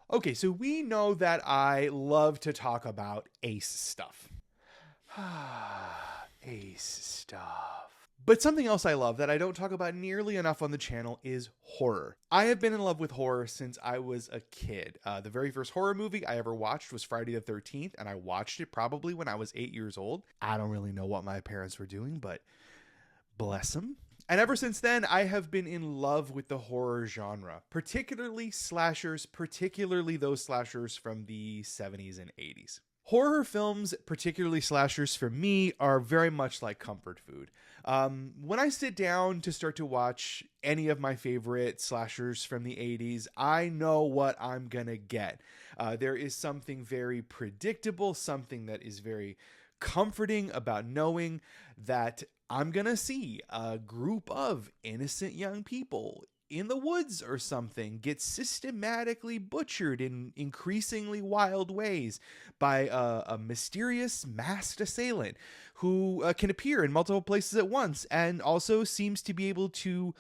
Okay, so we know that I love to talk about ace stuff. Ace stuff. But something else I love that I don't talk about nearly enough on the channel is horror. I have been in love with horror since I was a kid. The very first horror movie I ever watched was Friday the 13th, and I watched it probably when I was 8 years old. I don't really know what my parents were doing, but bless them. And ever since then, I have been in love with the horror genre, particularly slashers, particularly those slashers from the 70s and 80s. Horror films, particularly slashers for me, are very much like comfort food. When I sit down to start to watch any of my favorite slashers from the 80s, I know what I'm gonna get. There is something very predictable, something that is very comforting about knowing that I'm gonna see a group of innocent young people in the woods or something get systematically butchered in increasingly wild ways by a mysterious masked assailant who can appear in multiple places at once and also seems to be able to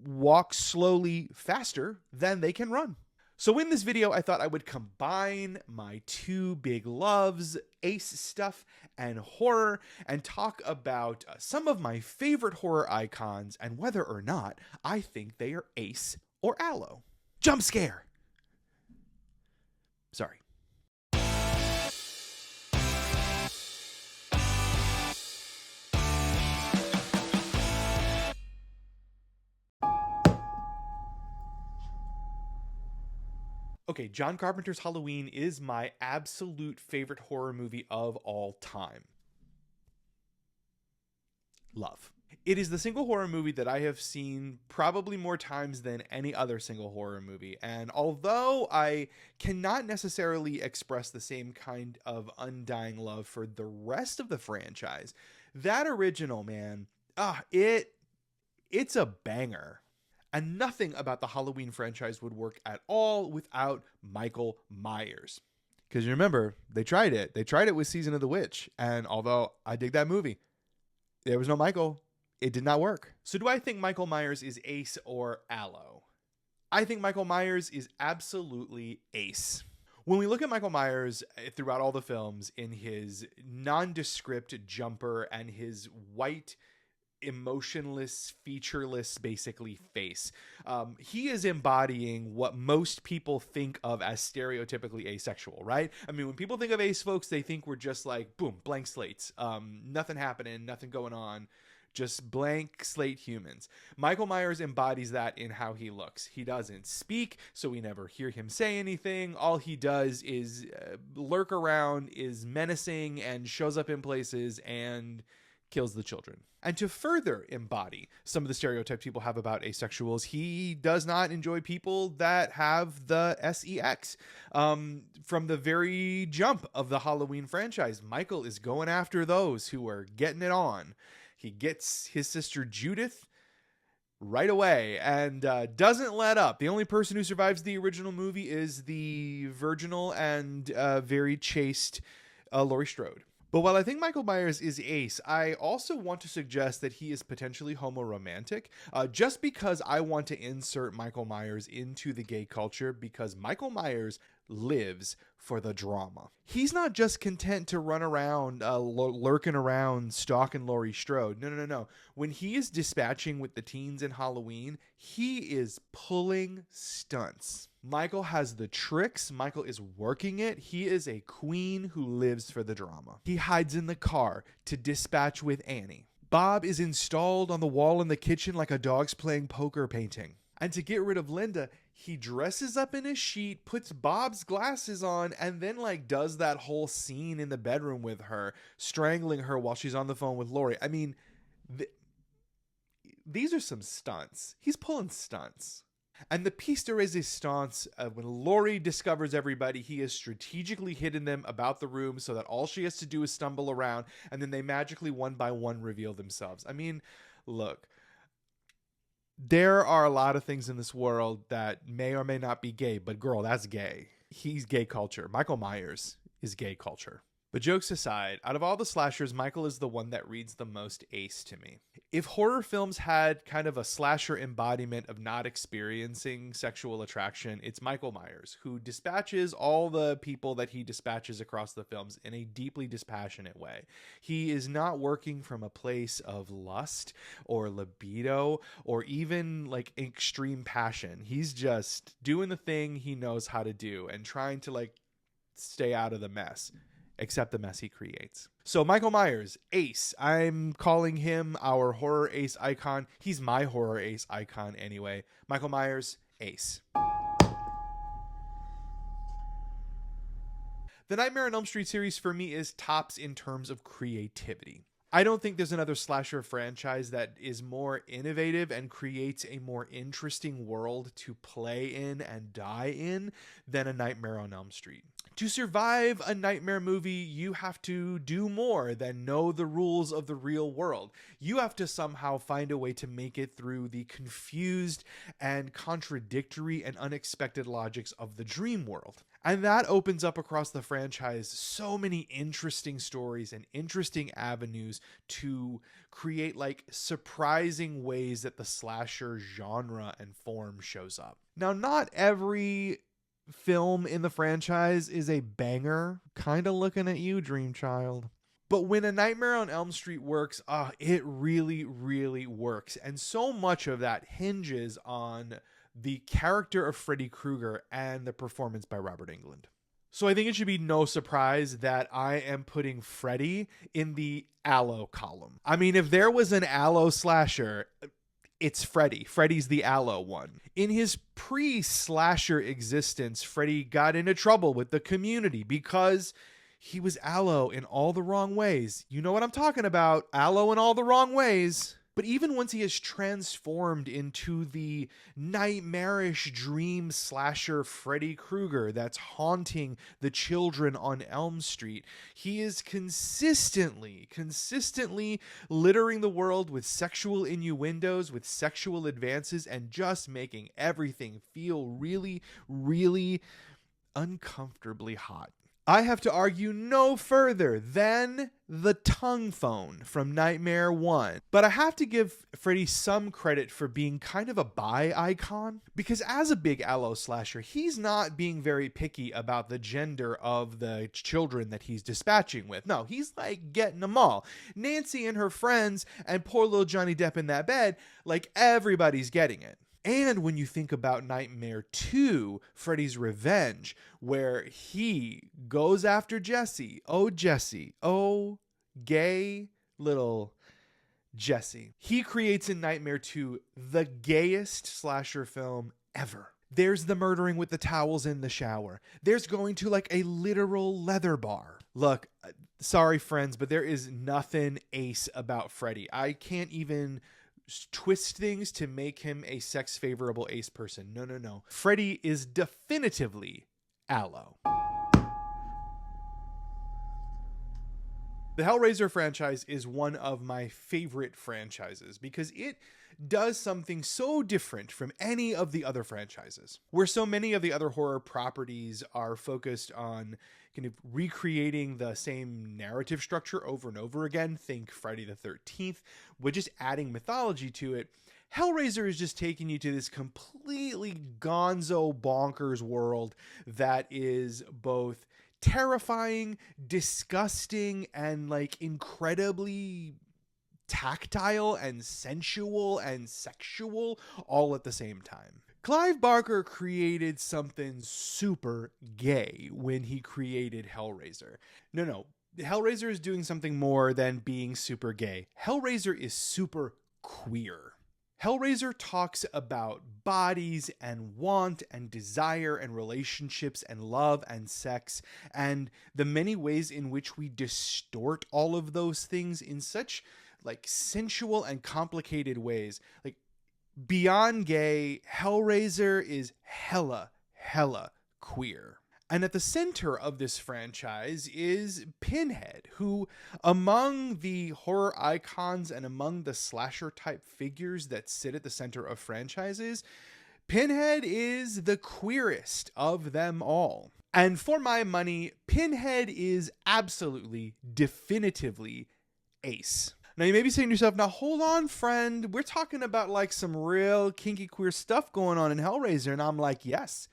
walk slowly faster than they can run. So in this video, I thought I would combine my two big loves, ace stuff and horror, and talk about some of my favorite horror icons and whether or not I think they are ace or allo. Jump scare! Sorry. Okay, John Carpenter's Halloween is my absolute favorite horror movie of all time. Love. It is the single horror movie that I have seen probably more times than any other single horror movie. And although I cannot necessarily express the same kind of undying love for the rest of the franchise, that original, man, it's a banger. And nothing about the Halloween franchise would work at all without Michael Myers. Because you remember, they tried it. They tried it with Season of the Witch. And although I dig that movie, there was no Michael. It did not work. So do I think Michael Myers is ace or allo? I think Michael Myers is absolutely ace. When we look at Michael Myers throughout all the films in his nondescript jumper and his white, emotionless, featureless, basically face. He is embodying what most people think of as stereotypically asexual, right? I mean, when people think of ace folks, they think we're just like, boom, blank slates. Nothing happening, nothing going on. Just blank slate humans. Michael Myers embodies that in how he looks. He doesn't speak, so we never hear him say anything. All he does is lurk around, is menacing, and shows up in places and kills the children. And to further embody some of the stereotypes people have about asexuals, he does not enjoy people that have the sex. From the very jump of the Halloween franchise, Michael is going after those who are getting it on. He gets his sister Judith right away and doesn't let up. The only person who survives the original movie is the virginal and very chaste Laurie Strode. But while I think Michael Myers is ace, I also want to suggest that he is potentially homoromantic, just because I want to insert Michael Myers into the gay culture, because Michael Myers lives for the drama. He's not just content to run around, lurking around, stalking Laurie Strode. No. When he is dispatching with the teens in Halloween, he is pulling stunts. Michael has the tricks. Michael is working it. He is a queen who lives for the drama. He hides in the car to dispatch with Annie. Bob is installed on the wall in the kitchen like a dog's playing poker painting. And to get rid of Linda, he dresses up in a sheet, puts Bob's glasses on, and then does that whole scene in the bedroom with her, strangling her while she's on the phone with Laurie. I mean, these are some stunts. He's pulling stunts. And the piece de resistance, when Laurie discovers everybody, he has strategically hidden them about the room so that all she has to do is stumble around, and then they magically one by one reveal themselves. I mean, look, there are a lot of things in this world that may or may not be gay, but girl, that's gay. He's gay culture. Michael Myers is gay culture. But jokes aside, out of all the slashers, Michael is the one that reads the most ace to me. If horror films had kind of a slasher embodiment of not experiencing sexual attraction, it's Michael Myers, who dispatches all the people that he dispatches across the films in a deeply dispassionate way. He is not working from a place of lust or libido or even like extreme passion. He's just doing the thing he knows how to do and trying to like stay out of the mess. Except the mess he creates. So Michael Myers, ace. I'm calling him our horror ace icon. He's my horror ace icon anyway. Michael Myers, ace. The Nightmare on Elm Street series for me is tops in terms of creativity. I don't think there's another slasher franchise that is more innovative and creates a more interesting world to play in and die in than a Nightmare on Elm Street. To survive a nightmare movie, you have to do more than know the rules of the real world. You have to somehow find a way to make it through the confused and contradictory and unexpected logics of the dream world. And that opens up across the franchise so many interesting stories and interesting avenues to create like surprising ways that the slasher genre and form shows up. Now, not every film in the franchise is a banger. Kind of looking at you, Dream Child. But when A Nightmare on Elm Street works, it really, really works. And so much of that hinges on the character of Freddy Krueger and the performance by Robert Englund. So I think it should be no surprise that I am putting Freddy in the Allo column. I mean, if there was an Allo slasher, it's Freddy. Freddy's the Allo one. In his pre-slasher existence, Freddy got into trouble with the community because he was Allo in all the wrong ways. You know what I'm talking about. Allo in all the wrong ways. But even once he is transformed into the nightmarish dream slasher Freddy Krueger that's haunting the children on Elm Street, he is consistently littering the world with sexual innuendos, with sexual advances, and just making everything feel really, really uncomfortably hot. I have to argue no further than the tongue phone from Nightmare 1. But I have to give Freddy some credit for being kind of a bi icon, because as a big Allo slasher, he's not being very picky about the gender of the children that he's dispatching with. No, he's like getting them all. Nancy and her friends and poor little Johnny Depp in that bed, like everybody's getting it. And when you think about Nightmare 2, Freddy's Revenge, where he goes after Jesse. Oh, Jesse. Oh, gay little Jesse. He creates in Nightmare 2 the gayest slasher film ever. There's the murdering with the towels in the shower. There's going to like a literal leather bar. Look, sorry friends, but there is nothing ace about Freddy. I can't even twist things to make him a sex favorable ace person. No. Freddy is definitively Allo. The Hellraiser franchise is one of my favorite franchises because it does something so different from any of the other franchises. Where so many of the other horror properties are focused on kind of recreating the same narrative structure over and over again, think Friday the 13th, with just adding mythology to it, Hellraiser is just taking you to this completely gonzo bonkers world that is both terrifying, disgusting, and like incredibly tactile and sensual and sexual all at the same time. Clive Barker created something super gay when he created Hellraiser. No. Hellraiser is doing something more than being super gay. Hellraiser is super queer. Hellraiser talks about bodies and want and desire and relationships and love and sex and the many ways in which we distort all of those things in such like sensual and complicated ways. Like beyond gay, Hellraiser is hella queer. And at the center of this franchise is Pinhead, who among the horror icons and among the slasher type figures that sit at the center of franchises, Pinhead is the queerest of them all. And for my money, Pinhead is absolutely, definitively Ace. Now you may be saying to yourself, now hold on, friend, we're talking about like some real kinky queer stuff going on in Hellraiser. And I'm like, yes,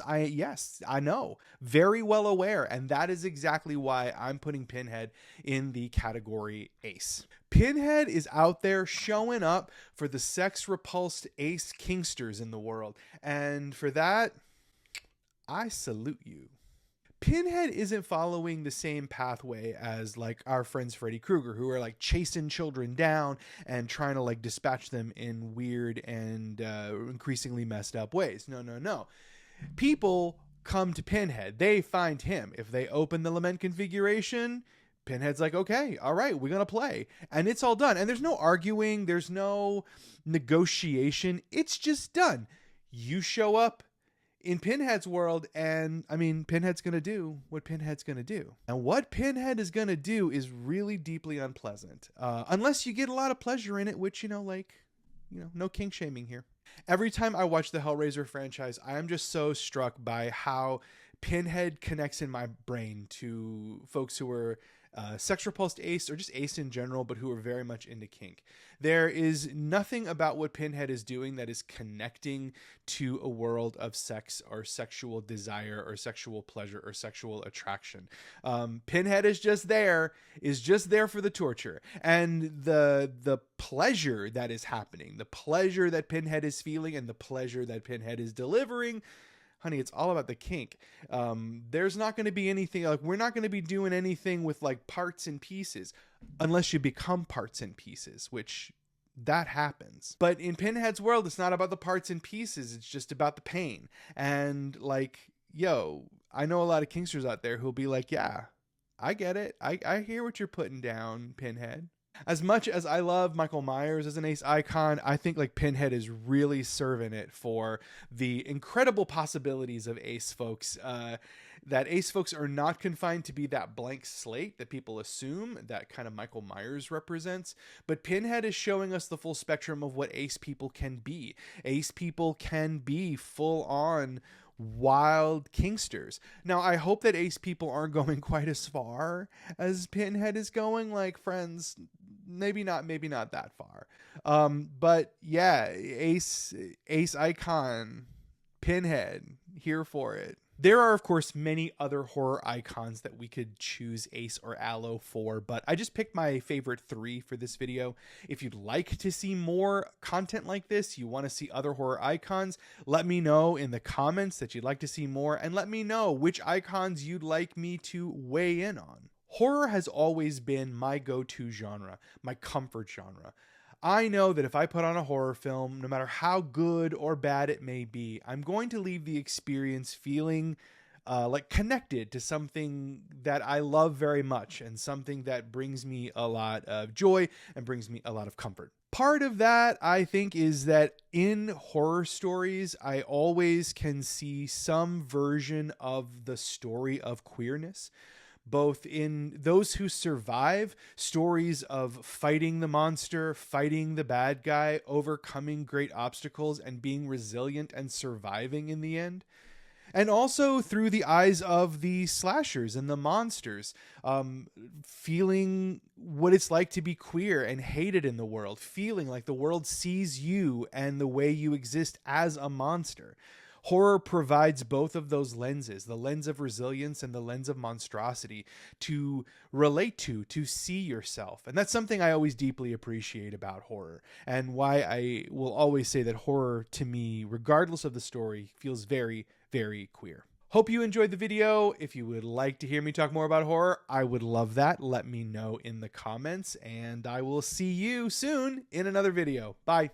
I know. Very well aware. And that is exactly why I'm putting Pinhead in the category Ace. Pinhead is out there showing up for the sex repulsed ace kingsters in the world. And for that, I salute you. Pinhead isn't following the same pathway as like our friends Freddy Krueger, who are like chasing children down and trying to like dispatch them in weird and increasingly messed up ways. No. People come to Pinhead. They find him. If they open the lament configuration, Pinhead's like, okay, all right, we're going to play. And it's all done. And there's no arguing. There's no negotiation. It's just done. You show up in Pinhead's world, and I mean, Pinhead's going to do what Pinhead's going to do. And what Pinhead is going to do is really deeply unpleasant. Unless you get a lot of pleasure in it, which, no kink shaming here. Every time I watch the Hellraiser franchise, I am just so struck by how Pinhead connects in my brain to folks who are sex repulsed ace, or just ace in general, but who are very much into kink. There is nothing about what Pinhead is doing that is connecting to a world of sex or sexual desire or sexual pleasure or sexual attraction. Pinhead is just there for the torture, and the pleasure that is happening, the pleasure that Pinhead is feeling, and the pleasure that Pinhead is delivering. Honey, it's all about the kink. There's not going to be anything like, we're not going to be doing anything with like parts and pieces unless you become parts and pieces, which that happens. But in Pinhead's world, it's not about the parts and pieces. It's just about the pain. And like, I know a lot of kinksters out there who'll be like, yeah, I get it. I hear what you're putting down, Pinhead. As much as I love Michael Myers as an ace icon, I think like Pinhead is really serving it for the incredible possibilities of ace folks. That ace folks are not confined to be that blank slate that people assume that kind of Michael Myers represents, but Pinhead is showing us the full spectrum of what ace people can be. Ace people can be full on wild kinksters. Now, I hope that ace people aren't going quite as far as Pinhead is going. Like, friends, maybe not that far. But yeah, ace icon, Pinhead, here for it. There are, of course, many other horror icons that we could choose Ace or Allo for, but I just picked my favorite 3 for this video. If you'd like to see more content like this, you want to see other horror icons, let me know in the comments that you'd like to see more, and let me know which icons you'd like me to weigh in on. Horror has always been my go-to genre, my comfort genre. I know that if I put on a horror film, no matter how good or bad it may be, I'm going to leave the experience feeling like connected to something that I love very much, and something that brings me a lot of joy and brings me a lot of comfort. Part of that, I think, is that in horror stories, I always can see some version of the story of queerness. Both in those who survive, stories of fighting the monster, fighting the bad guy, overcoming great obstacles, and being resilient and surviving in the end. And also through the eyes of the slashers and the monsters, feeling what it's like to be queer and hated in the world, feeling like the world sees you and the way you exist as a monster. Horror provides both of those lenses, the lens of resilience and the lens of monstrosity, to relate to see yourself. And that's something I always deeply appreciate about horror, and why I will always say that horror, to me, regardless of the story, feels very, very queer. Hope you enjoyed the video. If you would like to hear me talk more about horror, I would love that. Let me know in the comments, and I will see you soon in another video. Bye.